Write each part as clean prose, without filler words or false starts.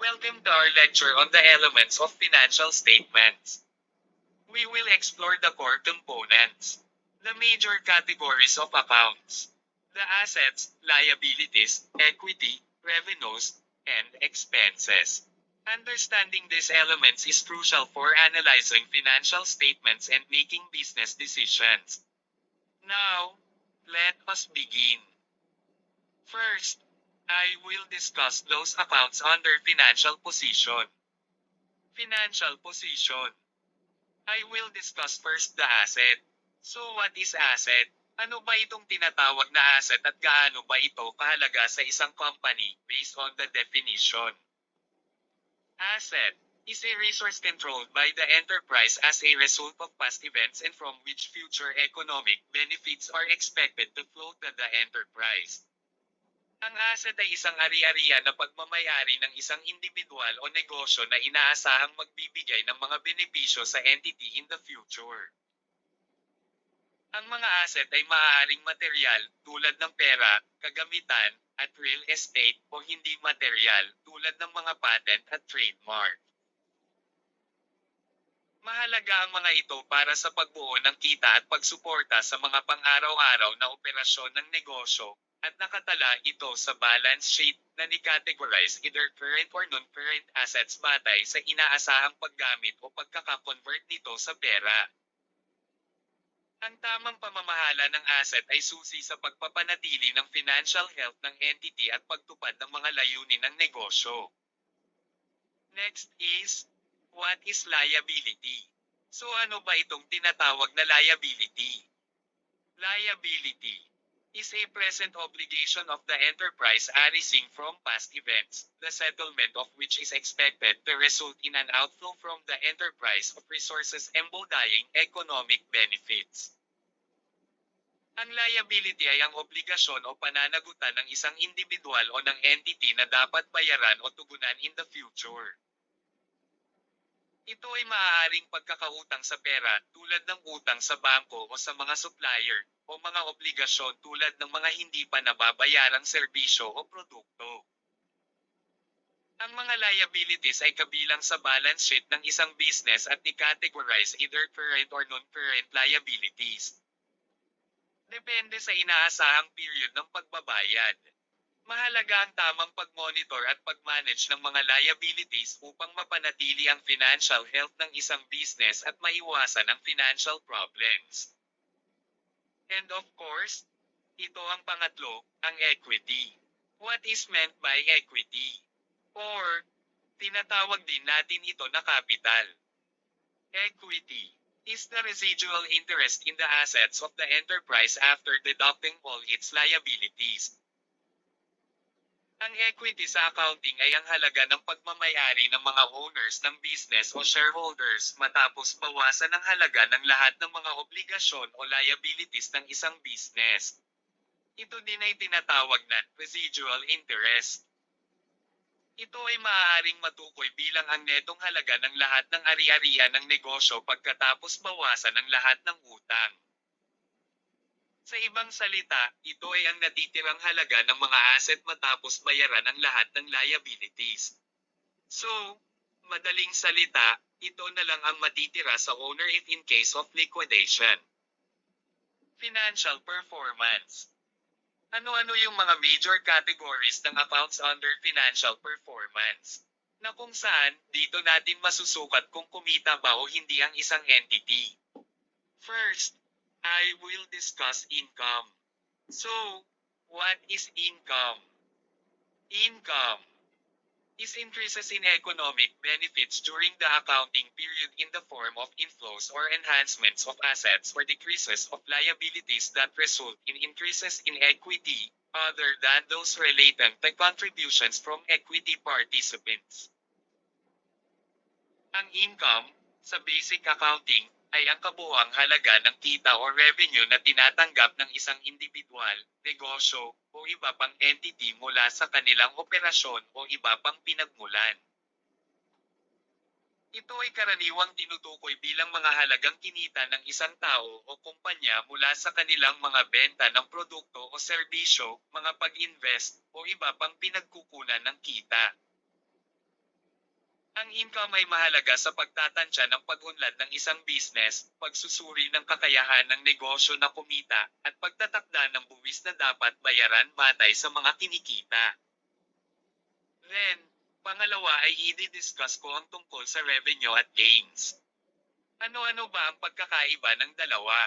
Welcome to our lecture on the elements of financial statements. We will explore the core components, the major categories of accounts, the assets, liabilities, equity, revenues, and expenses. Understanding these elements is crucial for analyzing financial statements and making business decisions. Now, let us begin. First, I will discuss those accounts under financial position. Financial position. I will discuss first the asset. So what is asset? Ano ba itong tinatawag na asset at gaano ba ito kahalaga sa isang company based on the definition? Asset is a resource controlled by the enterprise as a result of past events and from which future economic benefits are expected to flow to the enterprise. Ang asset ay isang ari-arian na pagmamayari ng isang individual o negosyo na inaasahang magbibigay ng mga benepisyo sa entity in the future. Ang mga asset ay maaaring material, tulad ng pera, kagamitan, at real estate, o hindi material, tulad ng mga patent at trademark. Mahalaga ang mga ito para sa pagbuo ng kita at pagsuporta sa mga pang-araw-araw na operasyon ng negosyo, at nakatala ito sa balance sheet na ni-categorize either current or non-current assets batay sa inaasahang paggamit o pagkakakonvert nito sa pera. Ang tamang pamamahala ng asset ay susi sa pagpapanatili ng financial health ng entity at pagtupad ng mga layunin ng negosyo. Next is, what is liability? So ano ba itong tinatawag na liability? Liability is a present obligation of the enterprise arising from past events, the settlement of which is expected to result in an outflow from the enterprise of resources embodying economic benefits. Ang liability ay ang obligasyon o pananagutan ng isang individual o ng entity na dapat bayaran o tugunan in the future. Ito ay maaaring pagkakautang sa pera tulad ng utang sa bangko o sa mga supplier, o mga obligasyon tulad ng mga hindi pa nababayarang serbisyo o produkto. Ang mga liabilities ay kabilang sa balance sheet ng isang business at ni-categorize either current or non-current liabilities. Depende sa inaasahang period ng pagbabayad. Mahalaga ang tamang pag-monitor at pag-manage ng mga liabilities upang mapanatili ang financial health ng isang business at maiwasan ang financial problems. And of course, ito ang pangatlo, ang equity. What is meant by equity? Or, tinatawag din natin ito na capital. Equity is the residual interest in the assets of the enterprise after deducting all its liabilities. Ang equity sa accounting ay ang halaga ng pagmamayari ng mga owners ng business o shareholders matapos bawasan ang halaga ng lahat ng mga obligasyon o liabilities ng isang business. Ito din ay tinatawag na residual interest. Ito ay maaaring matukoy bilang ang netong halaga ng lahat ng ari-arian ng negosyo pagkatapos bawasan ang lahat ng utang. Sa ibang salita, ito ay ang natitirang halaga ng mga asset matapos bayaran ang lahat ng liabilities. So, madaling salita, ito na lang ang matitira sa owner if in case of liquidation. Financial performance. Ano-ano yung mga major categories ng accounts under financial performance? Na kung saan, dito natin masusukat kung kumita ba o hindi ang isang entity. First, I will discuss income. So, what is income? Income is increases in economic benefits during the accounting period in the form of inflows or enhancements of assets or decreases of liabilities that result in increases in equity, other than those related to contributions from equity participants. Ang income, sa basic accounting, ay ang kabuuang halaga ng kita o revenue na tinatanggap ng isang individual, negosyo, o iba pang entity mula sa kanilang operasyon o iba pang pinagmulan. Ito ay karaniwang tinutukoy bilang mga halagang kinita ng isang tao o kumpanya mula sa kanilang mga benta ng produkto o serbisyo, mga pag-invest, o iba pang pinagkukunan ng kita. Ang income ay mahalaga sa pagtatansya ng pag-unlad ng isang business, pagsusuri ng kakayahan ng negosyo na kumita, at pagtatakda ng buwis na dapat bayaran batay sa mga kinikita. Then, pangalawa ay i-discuss ko ang tungkol sa revenue at gains. Ano-ano ba ang pagkakaiba ng dalawa?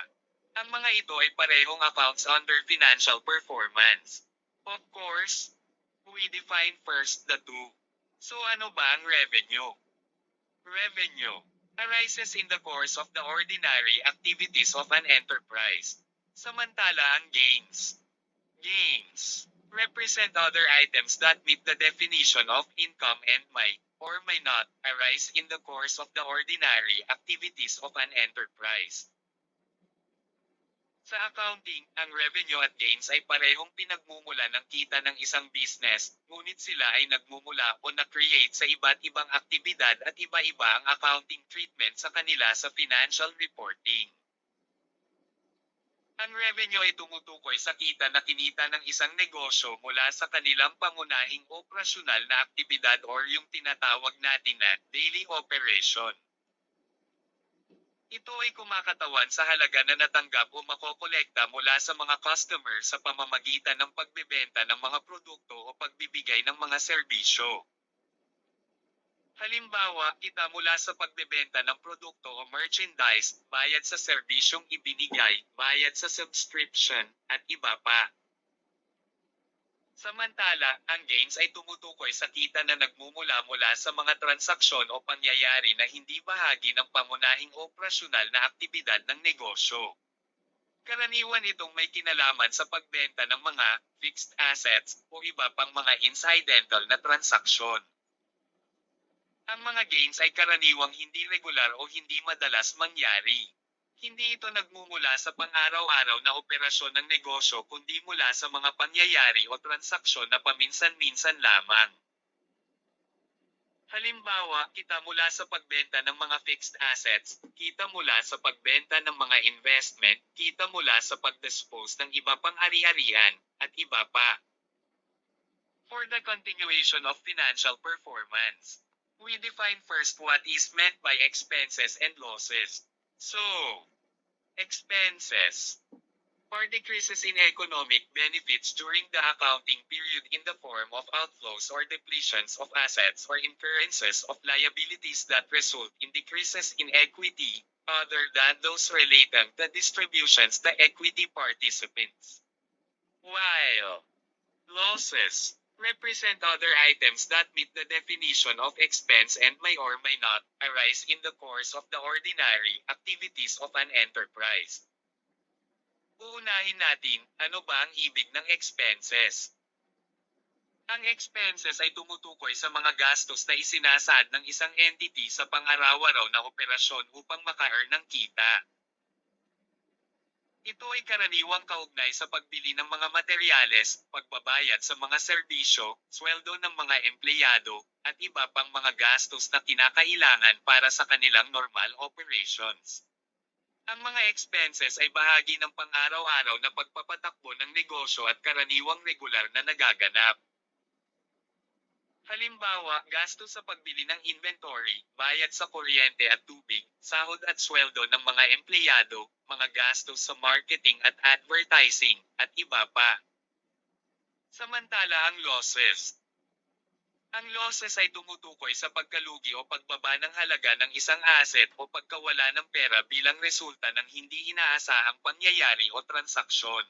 Ang mga ito ay parehong accounts under financial performance. Of course, we define first the two. So ano ba ang revenue? Revenue arises in the course of the ordinary activities of an enterprise. Samantala ang gains represent other items that meet the definition of income and may, or may not, arise in the course of the ordinary activities of an enterprise. Sa accounting, ang revenue at gains ay parehong pinagmumula ng kita ng isang business, ngunit sila ay nagmumula o na-create sa iba't ibang aktibidad at iba-iba ang accounting treatment sa kanila sa financial reporting. Ang revenue ay tumutukoy sa kita na kinita ng isang negosyo mula sa kanilang pangunahing operasyonal na aktibidad or yung tinatawag natin na daily operation. Ito ay kumakatawan sa halaga na natanggap o makokolekta mula sa mga customer sa pamamagitan ng pagbebenta ng mga produkto o pagbibigay ng mga serbisyo. Halimbawa, kita mula sa pagbebenta ng produkto o merchandise, bayad sa serbisyong ibinigay, bayad sa subscription, at iba pa. Samantala, ang gains ay tumutukoy sa kita na nagmumula mula sa mga transaksyon o pangyayari na hindi bahagi ng pangunahing operasyonal na aktibidad ng negosyo. Karaniwan itong may kinalaman sa pagbenta ng mga fixed assets o iba pang mga incidental na transaksyon. Ang mga gains ay karaniwang hindi regular o hindi madalas mangyari. Hindi ito nagmumula sa pang-araw-araw na operasyon ng negosyo kundi mula sa mga pangyayari o transaksyon na paminsan-minsan lamang. Halimbawa, kita mula sa pagbenta ng mga fixed assets, kita mula sa pagbenta ng mga investment, kita mula sa pag-dispose ng iba pang ari-arian, at iba pa. For the continuation of financial performance, we define first what is meant by expenses and losses. So, expenses are decreases in economic benefits during the accounting period in the form of outflows or depletions of assets or incurrences of liabilities that result in decreases in equity, other than those relating to distributions to equity participants. While losses represent other items that meet the definition of expense and may or may not arise in the course of the ordinary activities of an enterprise. Uunahin natin, ano ba ang ibig ng expenses? Ang expenses ay tumutukoy sa mga gastos na isinasaad ng isang entity sa pang-araw-araw na operasyon upang maka-earn ng kita. Ito ay karaniwang kaugnay sa pagbili ng mga materyales, pagbabayad sa mga serbisyo, sweldo ng mga empleyado, at iba pang mga gastos na kinakailangan para sa kanilang normal operations. Ang mga expenses ay bahagi ng pang-araw-araw na pagpapatakbo ng negosyo at karaniwang regular na nagaganap. Halimbawa, gastos sa pagbili ng inventory, bayad sa kuryente at tubig, sahod at sweldo ng mga empleyado, mga gastos sa marketing at advertising, at iba pa. Samantala ang losses. Ang losses ay tumutukoy sa pagkalugi o pagbaba ng halaga ng isang asset o pagkawala ng pera bilang resulta ng hindi inaasahang pangyayari o transaksyon.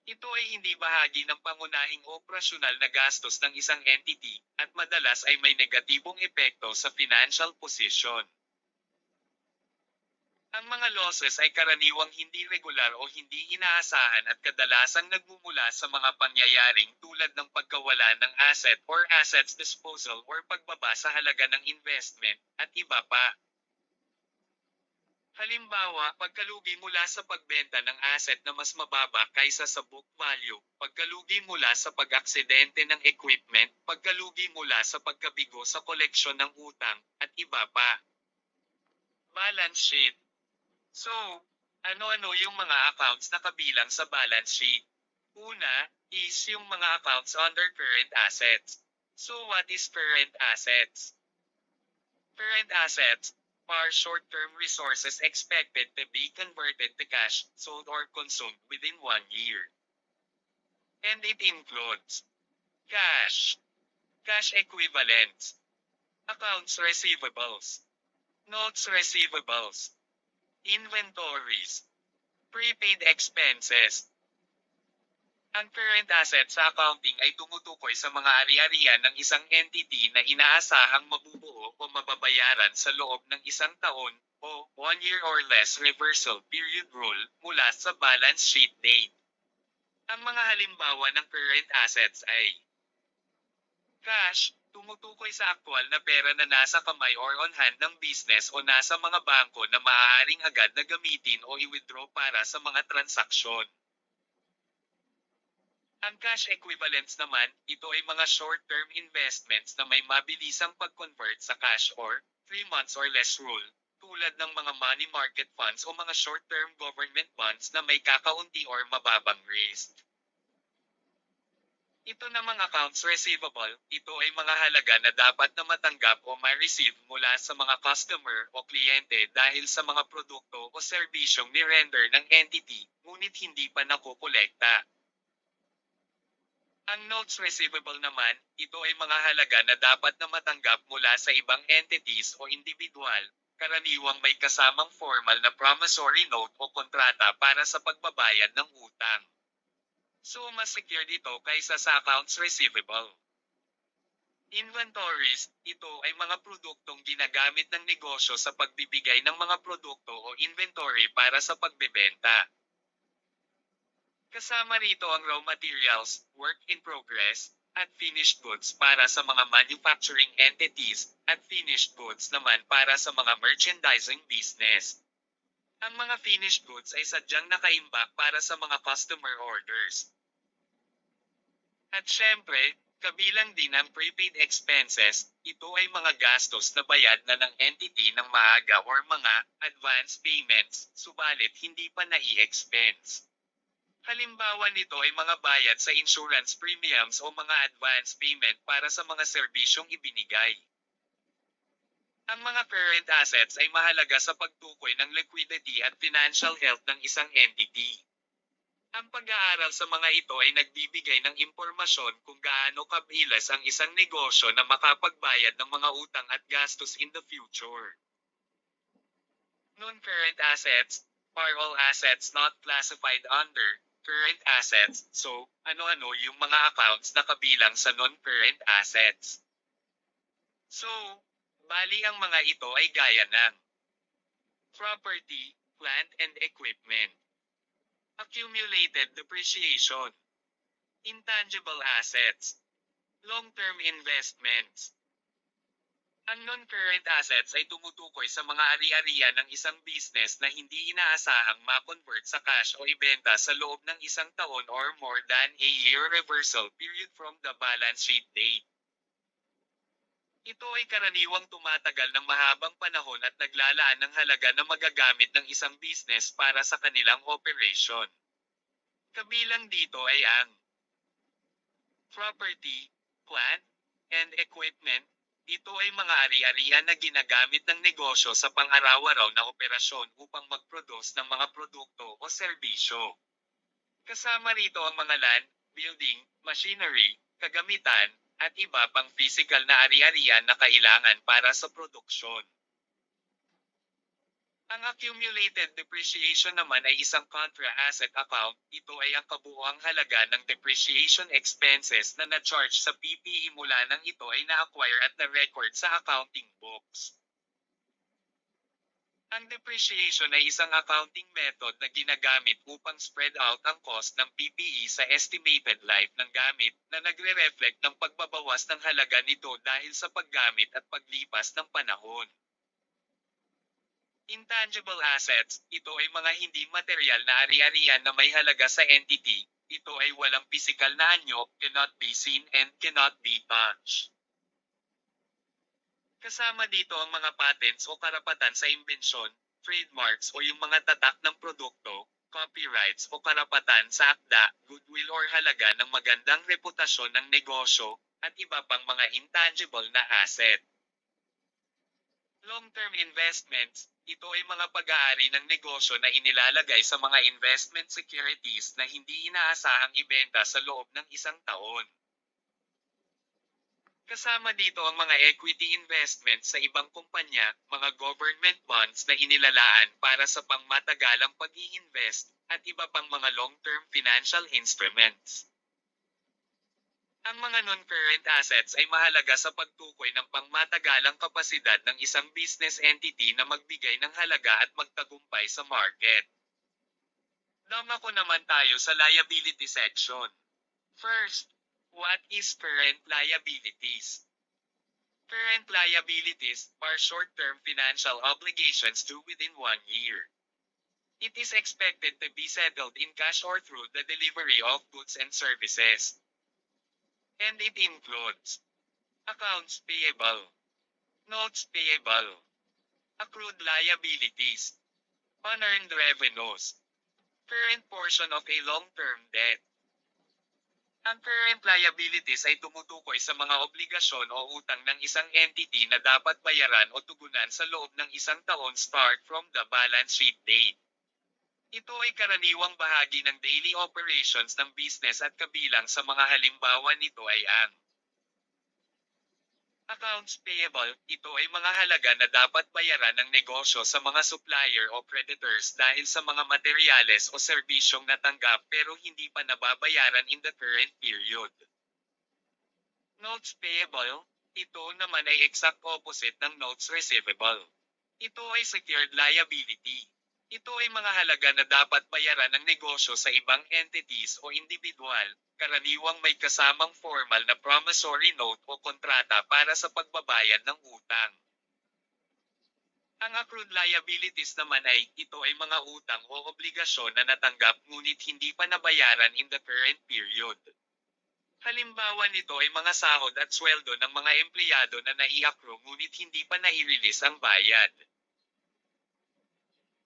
Ito ay hindi bahagi ng pangunahing operasyonal na gastos ng isang entity, at madalas ay may negatibong epekto sa financial position. Ang mga losses ay karaniwang hindi regular o hindi inaasahan at kadalasang nagmumula sa mga pangyayaring tulad ng pagkawala ng asset or assets disposal or pagbaba sa halaga ng investment, at iba pa. Halimbawa, pagkalugi mula sa pagbenta ng asset na mas mababa kaysa sa book value, pagkalugi mula sa pag-aksidente ng equipment, pagkalugi mula sa pagkabigo sa koleksyon ng utang, at iba pa. Balance sheet. So, ano-ano yung mga accounts na kabilang sa balance sheet? Una, is yung mga accounts under current assets. So what is current assets? Current assets are short-term resources expected to be converted to cash, sold or consumed within 1 year. And it includes cash, cash equivalents, accounts receivables, notes receivables, inventories, prepaid expenses. Ang current asset sa accounting ay tumutukoy sa mga ari-arian ng isang entity na inaasahang mabubuo o mababayaran sa loob ng isang taon o 1 year or less reversal period rule mula sa balance sheet date. Ang mga halimbawa ng current assets ay cash, tumutukoy sa aktwal na pera na nasa kamay or on hand ng business o nasa mga bangko na maaaring agad na gamitin o i-withdraw para sa mga transaksyon. Ang cash equivalents naman, ito ay mga short-term investments na may mabilisang pag-convert sa cash or 3 months or less rule, tulad ng mga money market funds o mga short-term government bonds na may kakaunti or mababang risk. Ito namang accounts receivable, ito ay mga halaga na dapat na matanggap o ma-receive mula sa mga customer o kliyente dahil sa mga produkto o serbisyong ni-render ng entity, ngunit hindi pa nakokolekta. Ang notes receivable naman, ito ay mga halaga na dapat na matanggap mula sa ibang entities o individual, karaniwang may kasamang formal na promissory note o kontrata para sa pagbabayad ng utang. So mas secure dito kaysa sa accounts receivable. Inventories, ito ay mga produktong ginagamit ng negosyo sa pagbibigay ng mga produkto o inventory para sa pagbebenta. Kasama rito ang raw materials, work in progress, at finished goods para sa mga manufacturing entities, at finished goods naman para sa mga merchandising business. Ang mga finished goods ay sadyang nakaimbak para sa mga customer orders. At syempre, kabilang din ang prepaid expenses, ito ay mga gastos na bayad na ng entity ng maaga or mga advance payments, subalit hindi pa nai-expense. Halimbawa nito ay mga bayad sa insurance premiums o mga advance payment para sa mga serbisyong ibinigay. Ang mga current assets ay mahalaga sa pagtukoy ng liquidity at financial health ng isang entity. Ang pag-aaral sa mga ito ay nagbibigay ng impormasyon kung gaano kabilas ang isang negosyo na makapagbayad ng mga utang at gastos in the future. Non-current assets are all assets not classified under current assets. So, ano-ano yung mga accounts na kabilang sa non-current assets? So, bali ang mga ito ay gaya ng property, plant and equipment, accumulated depreciation, intangible assets, long-term investments. Ang non-current assets ay tumutukoy sa mga ari-arian ng isang business na hindi inaasahang ma-convert sa cash o ibenta sa loob ng isang taon or more than a year reversal period from the balance sheet date. Ito ay karaniwang tumatagal ng mahabang panahon at naglalaan ng halaga na magagamit ng isang business para sa kanilang operation. Kabilang dito ay ang property, plant, and equipment. Ito ay mga ari-arian na ginagamit ng negosyo sa pang-araw-araw na operasyon upang mag-produce ng mga produkto o serbisyo. Kasama rito ang mga land, building, machinery, kagamitan, at iba pang physical na ari-arian na kailangan para sa produksyon. Ang accumulated depreciation naman ay isang contra-asset account. Ito ay ang kabuuang halaga ng depreciation expenses na na-charge sa PPE mula nang ito ay na-acquire at na-record sa accounting books. Ang depreciation ay isang accounting method na ginagamit upang spread out ang cost ng PPE sa estimated life ng gamit na nagre-reflect ng pagbabawas ng halaga nito dahil sa paggamit at paglipas ng panahon. Intangible assets, ito ay mga hindi material na ari-arian na may halaga sa entity. Ito ay walang pisikal na anyo, cannot be seen and cannot be touched. Kasama dito ang mga patents o karapatan sa imbensyon, trademarks o yung mga tatak ng produkto, copyrights o karapatan sa akda, goodwill or halaga ng magandang reputasyon ng negosyo, at iba pang mga intangible na asset. Long-term investments, ito ay mga pag-aari ng negosyo na inilalagay sa mga investment securities na hindi inaasahang ibenta sa loob ng isang taon. Kasama dito ang mga equity investment sa ibang kumpanya, mga government bonds na inilalaan para sa pangmatagalang pag-i-invest, at iba pang mga long-term financial instruments. Ang mga non-current assets ay mahalaga sa pagtukoy ng pangmatagalang kapasidad ng isang business entity na magbigay ng halaga at magtagumpay sa market. Dumako naman tayo sa liability section. First, what is current liabilities? Current liabilities are short-term financial obligations due within 1 year. It is expected to be settled in cash or through the delivery of goods and services. And it includes accounts payable, notes payable, accrued liabilities, unearned revenues, current portion of a long-term debt. Ang current liabilities ay tumutukoy sa mga obligasyon o utang ng isang entity na dapat bayaran o tugunan sa loob ng isang taon start from the balance sheet date. Ito ay karaniwang bahagi ng daily operations ng business at kabilang sa mga halimbawa nito ay ang accounts payable. Ito ay mga halaga na dapat bayaran ng negosyo sa mga supplier o creditors dahil sa mga materyales o serbisyong natanggap pero hindi pa nababayaran in the current period. Notes payable. Ito naman ay exact opposite ng notes receivable. Ito ay secured liability. Ito ay mga halaga na dapat bayaran ng negosyo sa ibang entities o individual, karaniwang may kasamang formal na promissory note o kontrata para sa pagbabayad ng utang. Ang accrued liabilities naman ay, ito ay mga utang o obligasyon na natanggap ngunit hindi pa nabayaran in the current period. Halimbawa nito ay mga sahod at sweldo ng mga empleyado na nai-accrue ngunit hindi pa nai-release ang bayad.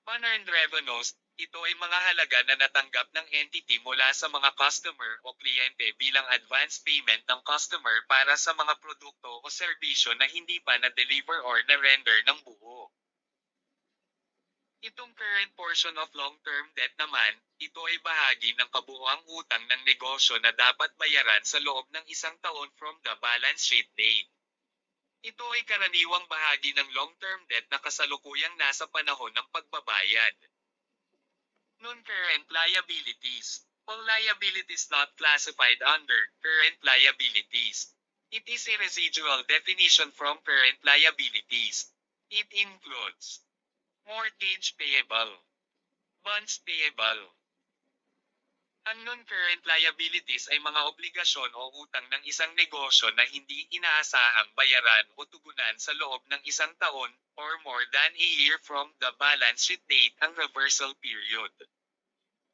Unearned revenues, ito ay mga halaga na natanggap ng entity mula sa mga customer o kliyente bilang advance payment ng customer para sa mga produkto o serbisyo na hindi pa na-deliver or na-render ng buo. Itong current portion of long-term debt naman, ito ay bahagi ng kabuuang utang ng negosyo na dapat bayaran sa loob ng isang taon from the balance sheet date. Ito ay karaniwang bahagi ng long-term debt na kasalukuyang nasa panahon ng pagbabayad. Non-current liabilities. All liabilities not classified under current liabilities. It is a residual definition from current liabilities. It includes mortgage payable, bonds payable. Ang non-current liabilities ay mga obligasyon o utang ng isang negosyo na hindi inaasahang bayaran o tugunan sa loob ng isang taon, or more than a year from the balance sheet date ang reversal period.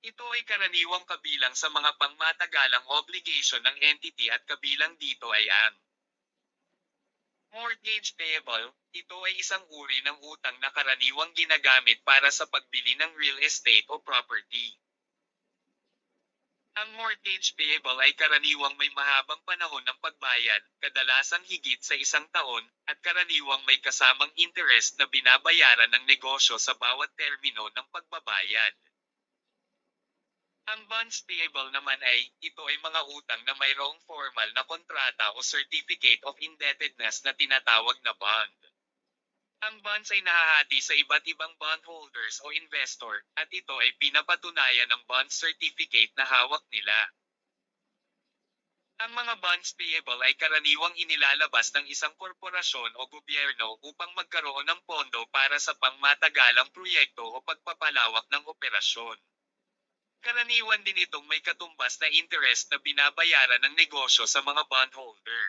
Ito ay karaniwang kabilang sa mga pangmatagalang obligation ng entity at kabilang dito ay ang mortgage payable. Ito ay isang uri ng utang na karaniwang ginagamit para sa pagbili ng real estate o property. Ang mortgage payable ay karaniwang may mahabang panahon ng pagbayad, kadalasang higit sa isang taon, at karaniwang may kasamang interest na binabayaran ng negosyo sa bawat termino ng pagbabayad. Ang bonds payable naman ay, ito ay mga utang na mayroong formal na kontrata o certificate of indebtedness na tinatawag na bond. Ang bonds ay nahahati sa iba't ibang bondholders o investor, at ito ay pinapatunayan ng bond certificate na hawak nila. Ang mga bonds payable ay karaniwang inilalabas ng isang korporasyon o gobyerno upang magkaroon ng pondo para sa pangmatagalang proyekto o pagpapalawak ng operasyon. Karaniwan din itong may katumbas na interest na binabayaran ng negosyo sa mga bondholder.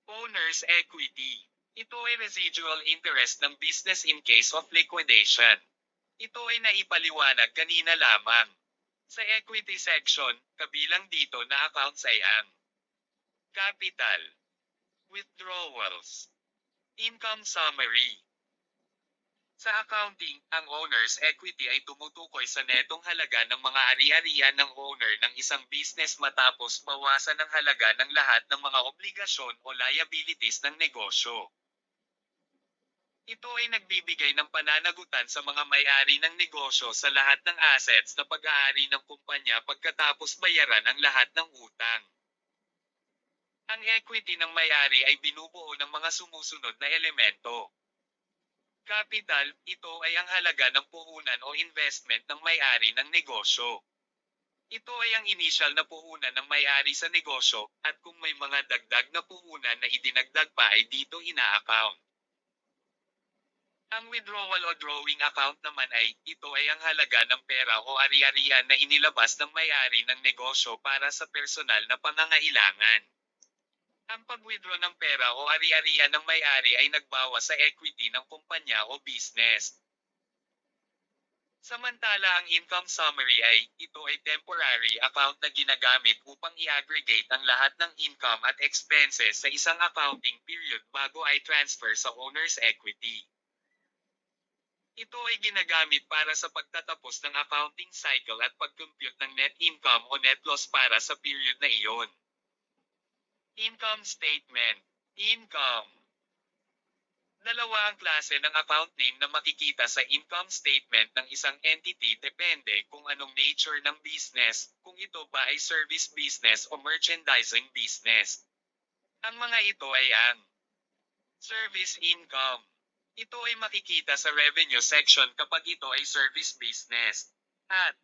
Owner's equity. Ito ay residual interest ng business in case of liquidation. Ito ay naipaliwanag kanina lamang. Sa equity section, kabilang dito na accounts ay ang capital, withdrawals, income summary. Sa accounting, ang owner's equity ay tumutukoy sa netong halaga ng mga ari-arian ng owner ng isang business matapos bawasan ang halaga ng lahat ng mga obligasyon o liabilities ng negosyo. Ito ay nagbibigay ng pananagutan sa mga may-ari ng negosyo sa lahat ng assets na pag-aari ng kumpanya pagkatapos bayaran ang lahat ng utang. Ang equity ng may-ari ay binubuo ng mga sumusunod na elemento. Capital, ito ay ang halaga ng puhunan o investment ng may-ari ng negosyo. Ito ay ang initial na puhunan ng may-ari sa negosyo, at kung may mga dagdag na puhunan na idinagdag pa ay dito ina-account. Ang withdrawal o drawing account naman ay, ito ay ang halaga ng pera o ari-arian na inilabas ng may-ari ng negosyo para sa personal na pangangailangan. Ang pag-withdraw ng pera o ari-arian ng may-ari ay nagbawas sa equity ng kumpanya o business. Samantala ang income summary ay, ito ay temporary account na ginagamit upang i-aggregate ang lahat ng income at expenses sa isang accounting period bago ay transfer sa owner's equity. Ito ay ginagamit para sa pagtatapos ng accounting cycle at pag-compute ng net income o net loss para sa period na iyon. Income statement. Income. Dalawa ang klase ng account name na makikita sa income statement ng isang entity depende kung anong nature ng business, kung ito ba ay service business o merchandising business. Ang mga ito ay ang service income. Ito ay makikita sa revenue section kapag ito ay service business. At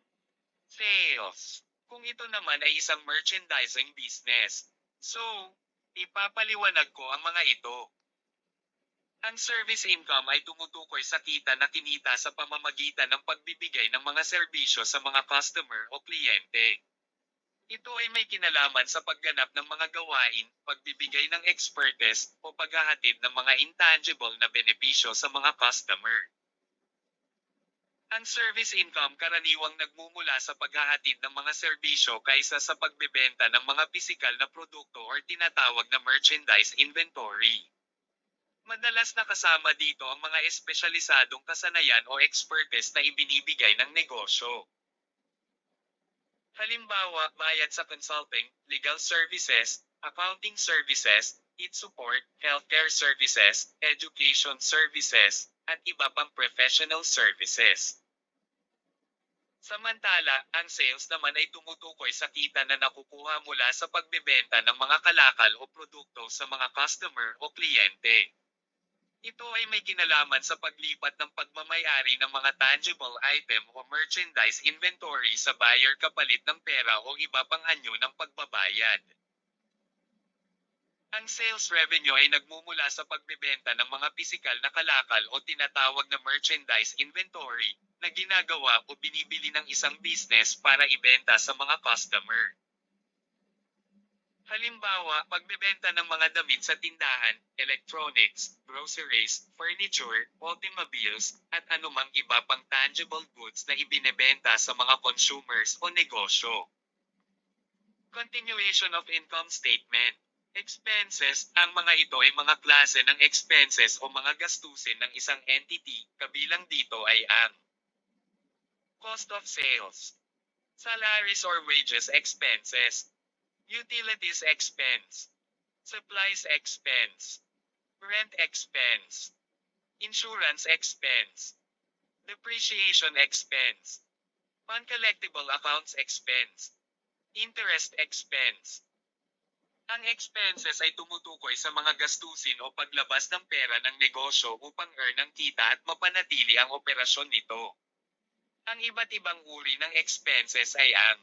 sales, kung ito naman ay isang merchandising business. So, ipapaliwanag ko ang mga ito. Ang service income ay tumutukoy sa kita na kinita sa pamamagitan ng pagbibigay ng mga serbisyo sa mga customer o kliyente. Ito ay may kinalaman sa pagganap ng mga gawain, pagbibigay ng expertise, o paghahatid ng mga intangible na benepisyo sa mga customer. Ang service income karaniwang nagmumula sa paghahatid ng mga serbisyo kaysa sa pagbebenta ng mga pisikal na produkto o tinatawag na merchandise inventory. Madalas nakasama dito ang mga espesyalisadong kasanayan o expertise na ibinibigay ng negosyo. Halimbawa, bayad sa consulting, legal services, accounting services, IT support, healthcare services, education services, at iba pang professional services. Samantala, ang sales naman ay tumutukoy sa kita na nakukuha mula sa pagbebenta ng mga kalakal o produkto sa mga customer o kliyente. Ito ay may kinalaman sa paglipat ng pagmamayari ng mga tangible item o merchandise inventory sa buyer kapalit ng pera o iba pang anyo ng pagbabayad. Ang sales revenue ay nagmumula sa pagbebenta ng mga pisikal na kalakal o tinatawag na merchandise inventory, na ginagawa o binibili ng isang business para ibenta sa mga customer. Halimbawa, pagbebenta ng mga damit sa tindahan, electronics, groceries, furniture, automobiles, at anumang iba pang tangible goods na ibinebenta sa mga consumers o negosyo. Continuation of income statement. Expenses, ang mga ito ay mga klase ng expenses o mga gastusin ng isang entity, kabilang dito ay ang cost of sales, salaries or wages expenses, utilities expense, supplies expense, rent expense, insurance expense, depreciation expense, uncollectible accounts expense, interest expense. Ang expenses ay tumutukoy sa mga gastusin o paglabas ng pera ng negosyo upang earn ang kita at mapanatili ang operasyon nito. Ang iba't ibang uri ng expenses ay ang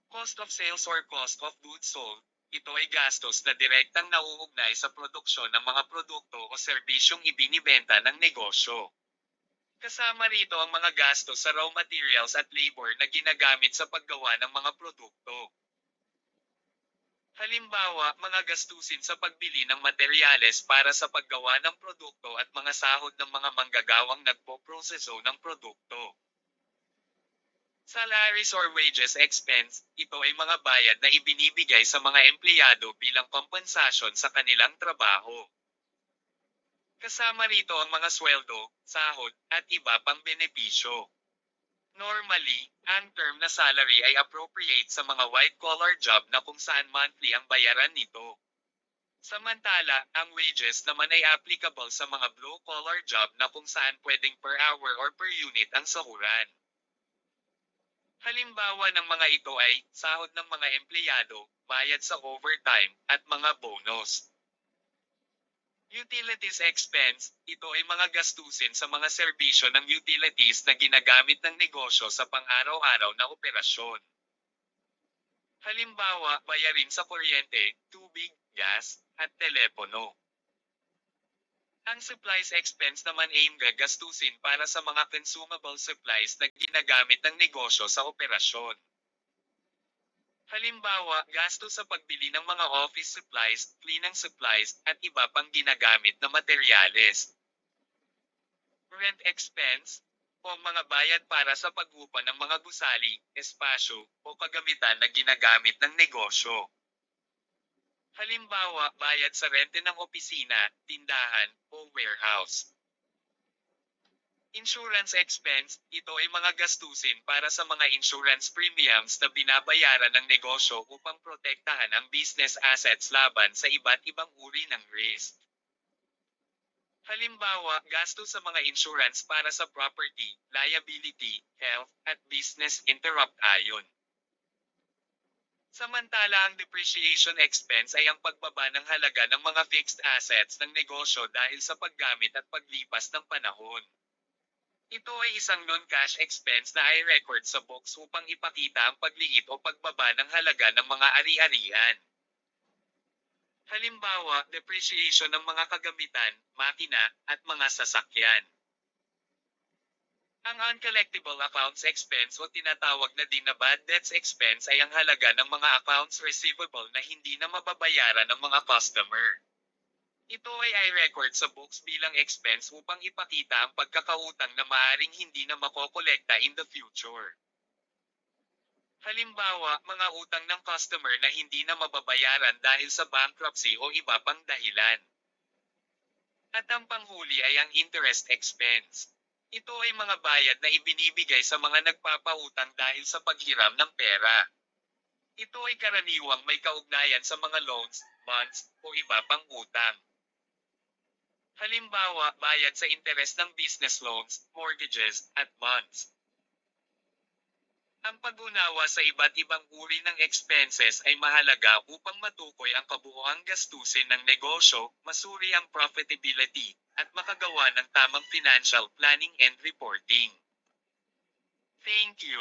cost of sales or cost of goods sold. Ito ay gastos na direktang nauugnay sa produksyon ng mga produkto o serbisyong ibinibenta ng negosyo. Kasama rito ang mga gastos sa raw materials at labor na ginagamit sa paggawa ng mga produkto. Halimbawa, mga gastusin sa pagbili ng materyales para sa paggawa ng produkto at mga sahod ng mga manggagawang nagpoproseso ng produkto. Salaries or wages expense, ito ay mga bayad na ibinibigay sa mga empleyado bilang kompensasyon sa kanilang trabaho. Kasama rito ang mga sweldo, sahod, at iba pang benepisyo. Normally, ang term na salary ay appropriate sa mga white-collar job na kung saan monthly ang bayaran nito. Samantala, ang wages naman ay applicable sa mga blue-collar job na kung saan pwedeng per hour or per unit ang sahuran. Halimbawa ng mga ito ay sahod ng mga empleyado, bayad sa overtime, at mga bonus. Utilities expense, ito ay mga gastusin sa mga serbisyo ng utilities na ginagamit ng negosyo sa pang-araw-araw na operasyon. Halimbawa, bayarin sa kuryente, tubig, gas, at telepono. Ang supplies expense naman ay gagastusin para sa mga consumable supplies na ginagamit ng negosyo sa operasyon. Halimbawa, gasto sa pagbili ng mga office supplies, cleaning supplies, at iba pang ginagamit na materyales. Rent expense, o mga bayad para sa pag-upa ng mga gusali, espasyo, o kagamitan na ginagamit ng negosyo. Halimbawa, bayad sa rente ng opisina, tindahan, o warehouse. Insurance expense, ito ay mga gastusin para sa mga insurance premiums na binabayaran ng negosyo upang protektahan ang business assets laban sa iba't ibang uri ng risk. Halimbawa, gasto sa mga insurance para sa property, liability, health, at business interrupt. Samantala ang depreciation expense ay ang pagbaba ng halaga ng mga fixed assets ng negosyo dahil sa paggamit at paglipas ng panahon. Ito ay isang non-cash expense na ay record sa books upang ipakita ang pagliit o pagbaba ng halaga ng mga ari-arian. Halimbawa, depreciation ng mga kagamitan, makina, at mga sasakyan. Ang uncollectible accounts expense o tinatawag na din na bad debts expense ay ang halaga ng mga accounts receivable na hindi na mababayaran ng mga customer. Ito ay record sa books bilang expense upang ipakita ang pagkakautang na maaring hindi na makokolekta in the future. Halimbawa, mga utang ng customer na hindi na mababayaran dahil sa bankruptcy o iba pang dahilan. At ang panghuli ay ang interest expense. Ito ay mga bayad na ibinibigay sa mga nagpapautang dahil sa paghiram ng pera. Ito ay karaniwang may kaugnayan sa mga loans, bonds, o iba pang utang. Halimbawa, bayad sa interes ng business loans, mortgages, at bonds. Ang pag-unawa sa iba't ibang uri ng expenses ay mahalaga upang matukoy ang kabuuang gastusin ng negosyo, masuri ang profitability, at makagawa ng tamang financial planning and reporting. Thank you.